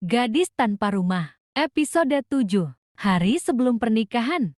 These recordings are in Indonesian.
Gadis Tanpa Rumah, episode 7, hari sebelum pernikahan.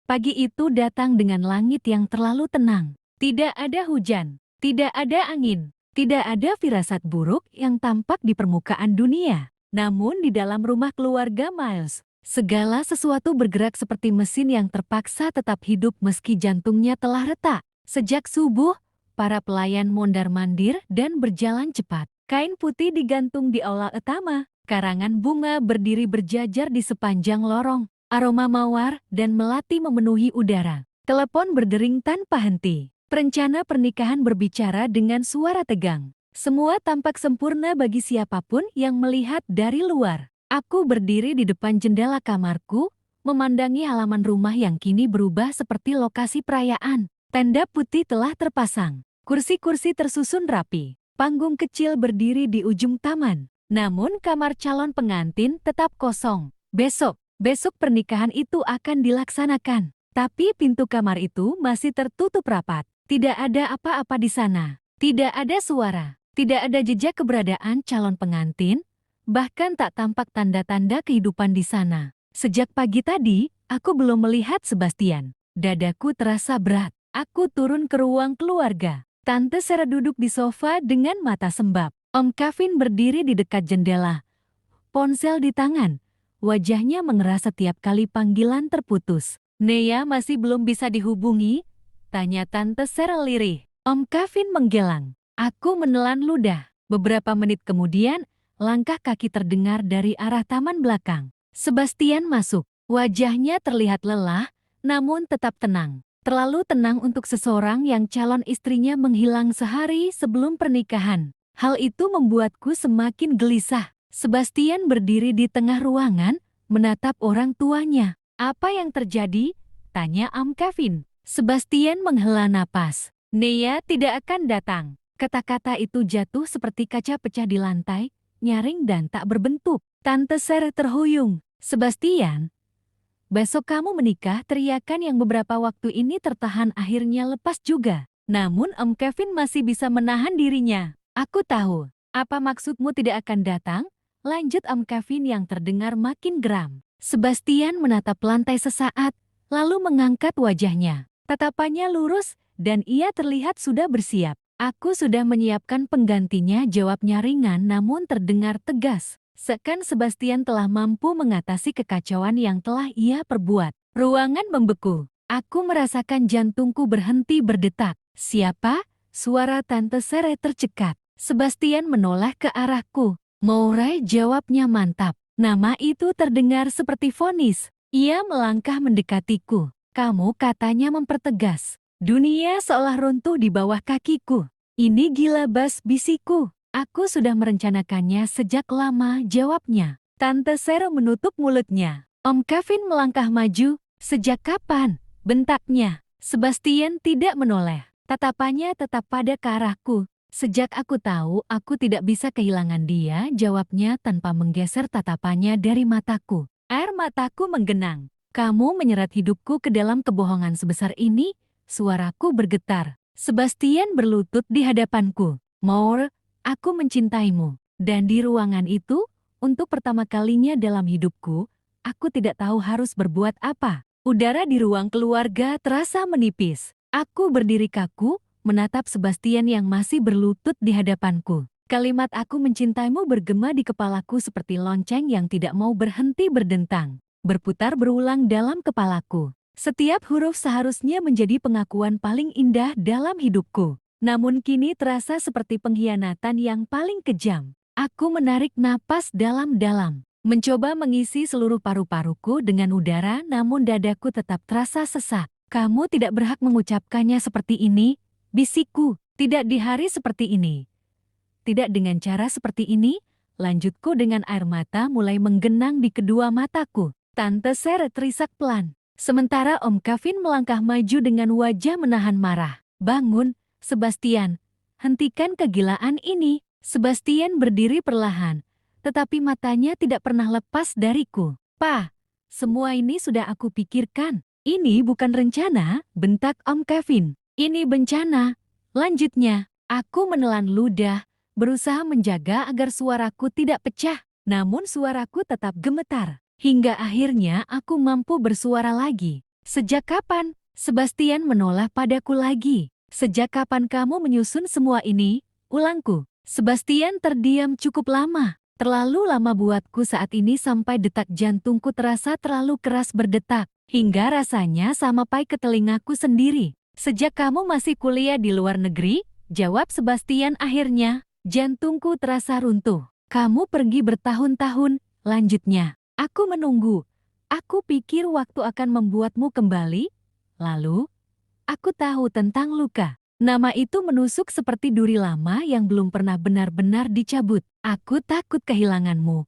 Pagi itu datang dengan langit yang terlalu tenang. Tidak ada hujan, tidak ada angin, tidak ada firasat buruk yang tampak di permukaan dunia. Namun di dalam rumah keluarga Miles, segala sesuatu bergerak seperti mesin yang terpaksa tetap hidup meski jantungnya telah retak. Sejak subuh, para pelayan mondar-mandir dan berjalan cepat. Kain putih digantung di aula utama. Karangan bunga berdiri berjajar di sepanjang lorong. Aroma mawar dan melati memenuhi udara. Telepon berdering tanpa henti. Perencana pernikahan berbicara dengan suara tegang. Semua tampak sempurna bagi siapapun yang melihat dari luar. Aku berdiri di depan jendela kamarku, memandangi halaman rumah yang kini berubah seperti lokasi perayaan. Tenda putih telah terpasang. Kursi-kursi tersusun rapi. Panggung kecil berdiri di ujung taman. Namun kamar calon pengantin tetap kosong. Besok pernikahan itu akan dilaksanakan. Tapi pintu kamar itu masih tertutup rapat. Tidak ada apa-apa di sana. Tidak ada suara. Tidak ada jejak keberadaan calon pengantin. Bahkan tak tampak tanda-tanda kehidupan di sana. Sejak pagi tadi, aku belum melihat Sebastian. Dadaku terasa berat. Aku turun ke ruang keluarga. Tante Sarah duduk di sofa dengan mata sembab. Om Kevin berdiri di dekat jendela. Ponsel di tangan. Wajahnya mengerah setiap kali panggilan terputus. Nea masih belum bisa dihubungi? Tanya Tante Sarah lirih. Om Kevin menggelang. Aku menelan ludah. Beberapa menit kemudian, langkah kaki terdengar dari arah taman belakang. Sebastian masuk. Wajahnya terlihat lelah, namun tetap tenang. Terlalu tenang untuk seseorang yang calon istrinya menghilang sehari sebelum pernikahan. Hal itu membuatku semakin gelisah. Sebastian berdiri di tengah ruangan, menatap orang tuanya. Apa yang terjadi? Tanya Om Kevin. Sebastian menghela napas. Nea tidak akan datang. Kata-kata itu jatuh seperti kaca pecah di lantai, nyaring dan tak berbentuk. Tante Sarah terhuyung. Sebastian, besok kamu menikah, teriakan yang beberapa waktu ini tertahan akhirnya lepas juga. Namun Om Kevin masih bisa menahan dirinya. Aku tahu, apa maksudmu tidak akan datang? Lanjut Om Kevin yang terdengar makin geram. Sebastian menatap lantai sesaat, lalu mengangkat wajahnya. Tatapannya lurus, dan ia terlihat sudah bersiap. Aku sudah menyiapkan penggantinya, jawabnya ringan namun terdengar tegas. Seakan Sebastian telah mampu mengatasi kekacauan yang telah ia perbuat. Ruangan membeku. Aku merasakan jantungku berhenti berdetak. Siapa? Suara Tante Sarah tercekat. Sebastian menoleh ke arahku. Maury, jawabnya mantap. Nama itu terdengar seperti vonis. Ia melangkah mendekatiku. Kamu, katanya mempertegas. Dunia seolah runtuh di bawah kakiku. Ini gila, bas, bisikku. Aku sudah merencanakannya sejak lama, jawabnya. Tante Sarah menutup mulutnya. Om Kevin melangkah maju. Sejak kapan? Bentaknya. Sebastian tidak menoleh. Tatapannya tetap pada ke arahku. Sejak aku tahu aku tidak bisa kehilangan dia, jawabnya tanpa menggeser tatapannya dari mataku. Air mataku menggenang. Kamu menyerat hidupku ke dalam kebohongan sebesar ini? Suaraku bergetar. Sebastian berlutut di hadapanku. Maury, aku mencintaimu. Dan di ruangan itu, untuk pertama kalinya dalam hidupku, aku tidak tahu harus berbuat apa. Udara di ruang keluarga terasa menipis. Aku berdiri kaku, menatap Sebastian yang masih berlutut di hadapanku. Kalimat aku mencintaimu bergema di kepalaku seperti lonceng yang tidak mau berhenti berdentang. Berputar berulang dalam kepalaku. Setiap huruf seharusnya menjadi pengakuan paling indah dalam hidupku. Namun kini terasa seperti pengkhianatan yang paling kejam. Aku menarik napas dalam-dalam. Mencoba mengisi seluruh paru-paruku dengan udara, namun dadaku tetap terasa sesak. Kamu tidak berhak mengucapkannya seperti ini. Bisikku, tidak di hari seperti ini. Tidak dengan cara seperti ini, lanjutku dengan air mata mulai menggenang di kedua mataku. Tante Sarah terisak pelan. Sementara Om Kevin melangkah maju dengan wajah menahan marah. Bangun, Sebastian. Hentikan kegilaan ini. Sebastian berdiri perlahan, tetapi matanya tidak pernah lepas dariku. Pa, semua ini sudah aku pikirkan. Ini bukan rencana, bentak Om Kevin. Ini bencana. Lanjutnya, aku menelan ludah, berusaha menjaga agar suaraku tidak pecah. namun suaraku tetap gemetar. Hingga akhirnya aku mampu bersuara lagi. Sejak kapan? Sebastian menoleh padaku lagi. Sejak kapan kamu menyusun semua ini? Ulangku. Sebastian terdiam cukup lama. Terlalu lama buatku saat ini sampai detak jantungku terasa terlalu keras berdetak. Hingga rasanya sampai ke telingaku sendiri. Sejak kamu masih kuliah di luar negeri? Jawab Sebastian akhirnya. Jantungku terasa runtuh. Kamu pergi bertahun-tahun, lanjutnya. Aku menunggu. Aku pikir waktu akan membuatmu kembali. Lalu, aku tahu tentang luka. Nama itu menusuk seperti duri lama yang belum pernah benar-benar dicabut. Aku takut kehilanganmu,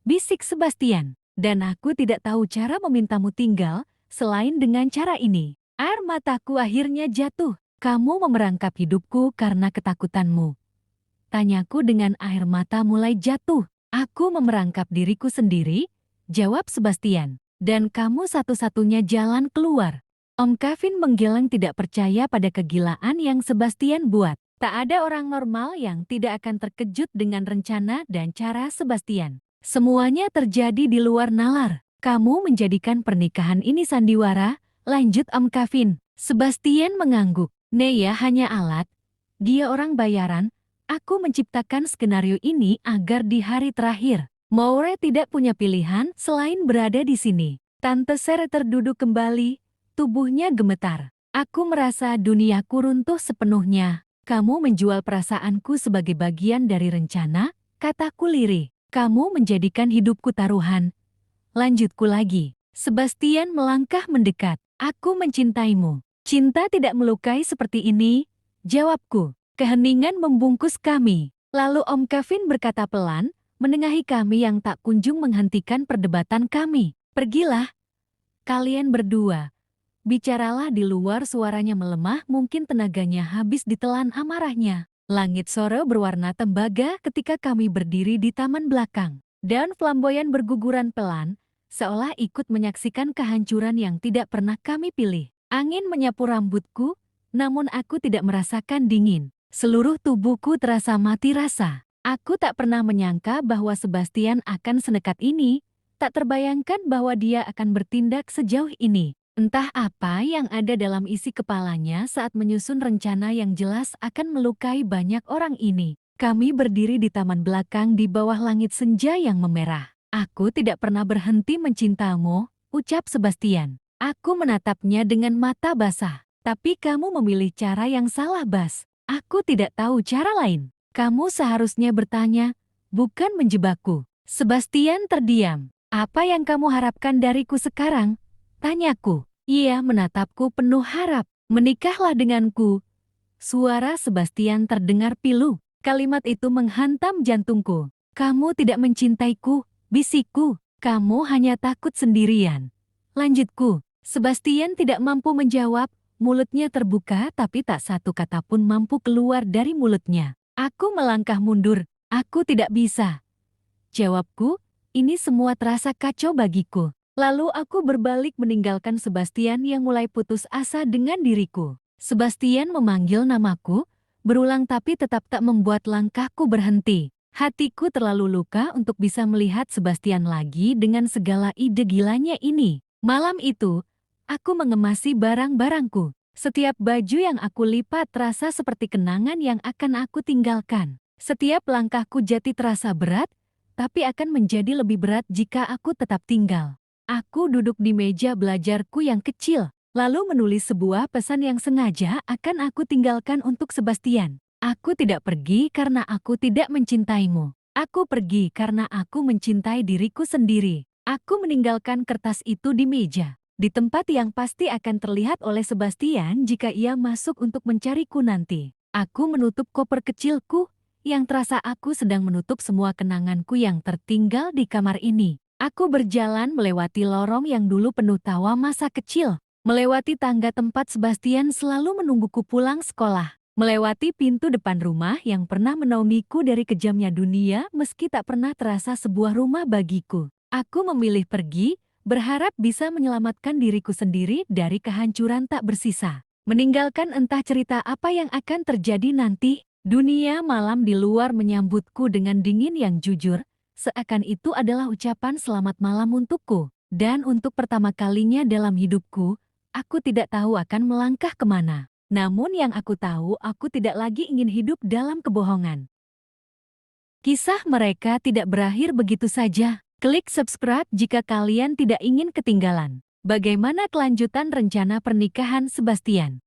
bisik Sebastian. Dan aku tidak tahu cara memintamu tinggal selain dengan cara ini. Air mataku akhirnya jatuh. Kamu memerangkap hidupku karena ketakutanmu. Tanyaku dengan air mata mulai jatuh. Aku memerangkap diriku sendiri, jawab Sebastian. Dan kamu satu-satunya jalan keluar. Om Kevin menggeleng tidak percaya pada kegilaan yang Sebastian buat. Tak ada orang normal yang tidak akan terkejut dengan rencana dan cara Sebastian. Semuanya terjadi di luar nalar. Kamu menjadikan pernikahan ini sandiwara, lanjut Om Kevin. Sebastian mengangguk. Neya hanya alat. Dia orang bayaran. Aku menciptakan skenario ini agar di hari terakhir, Maure tidak punya pilihan selain berada di sini. Tante Sere terduduk kembali. Tubuhnya gemetar. Aku merasa duniaku runtuh sepenuhnya. Kamu menjual perasaanku sebagai bagian dari rencana, kataku lirih. Kamu menjadikan hidupku taruhan. Lanjutku lagi. Sebastian melangkah mendekat. Aku mencintaimu. Cinta tidak melukai seperti ini, jawabku. Keheningan membungkus kami. Lalu Om Kevin berkata pelan, menengahi kami yang tak kunjung menghentikan perdebatan kami. Pergilah, kalian berdua. Bicaralah di luar, suaranya melemah, mungkin tenaganya habis ditelan amarahnya. Langit sore berwarna tembaga ketika kami berdiri di taman belakang. Dan flamboyan berguguran pelan, seolah ikut menyaksikan kehancuran yang tidak pernah kami pilih. Angin menyapu rambutku, namun aku tidak merasakan dingin. Seluruh tubuhku terasa mati rasa. Aku tak pernah menyangka bahwa Sebastian akan senekat ini, tak terbayangkan bahwa dia akan bertindak sejauh ini. Entah apa yang ada dalam isi kepalanya saat menyusun rencana yang jelas akan melukai banyak orang ini. Kami berdiri di taman belakang di bawah langit senja yang memerah. Aku tidak pernah berhenti mencintamu, ucap Sebastian. Aku menatapnya dengan mata basah. Tapi kamu memilih cara yang salah, Bas. Aku tidak tahu cara lain. Kamu seharusnya bertanya, bukan menjebakku. Sebastian terdiam. Apa yang kamu harapkan dariku sekarang? Tanyaku. Ia menatapku penuh harap. Menikahlah denganku. Suara Sebastian terdengar pilu. Kalimat itu menghantam jantungku. Kamu tidak mencintaiku, bisikku. Kamu hanya takut sendirian. Lanjutku. Sebastian tidak mampu menjawab. Mulutnya terbuka tapi tak satu kata pun mampu keluar dari mulutnya. Aku melangkah mundur. Aku tidak bisa. Jawabku, ini semua terasa kacau bagiku. Lalu aku berbalik meninggalkan Sebastian yang mulai putus asa dengan diriku. Sebastian memanggil namaku, berulang tapi tetap tak membuat langkahku berhenti. Hatiku terlalu luka untuk bisa melihat Sebastian lagi dengan segala ide gilanya ini. Malam itu, aku mengemasi barang-barangku. Setiap baju yang aku lipat terasa seperti kenangan yang akan aku tinggalkan. Setiap langkahku jati terasa berat, tapi akan menjadi lebih berat jika aku tetap tinggal. Aku duduk di meja belajarku yang kecil, lalu menulis sebuah pesan yang sengaja akan aku tinggalkan untuk Sebastian. Aku tidak pergi karena aku tidak mencintaimu. Aku pergi karena aku mencintai diriku sendiri. Aku meninggalkan kertas itu di meja, di tempat yang pasti akan terlihat oleh Sebastian jika ia masuk untuk mencariku nanti. Aku menutup koper kecilku, yang terasa aku sedang menutup semua kenanganku yang tertinggal di kamar ini. Aku berjalan melewati lorong yang dulu penuh tawa masa kecil, melewati tangga tempat Sebastian selalu menungguku pulang sekolah, melewati pintu depan rumah yang pernah menaungiku dari kejamnya dunia meski tak pernah terasa sebuah rumah bagiku. Aku memilih pergi, berharap bisa menyelamatkan diriku sendiri dari kehancuran tak bersisa. Meninggalkan entah cerita apa yang akan terjadi nanti. Dunia malam di luar menyambutku dengan dingin yang jujur, seakan itu adalah ucapan selamat malam untukku. Dan untuk pertama kalinya dalam hidupku, aku tidak tahu akan melangkah kemana. Namun yang aku tahu, aku tidak lagi ingin hidup dalam kebohongan. Kisah mereka tidak berakhir begitu saja. Klik subscribe jika kalian tidak ingin ketinggalan. Bagaimana kelanjutan rencana pernikahan Sebastian?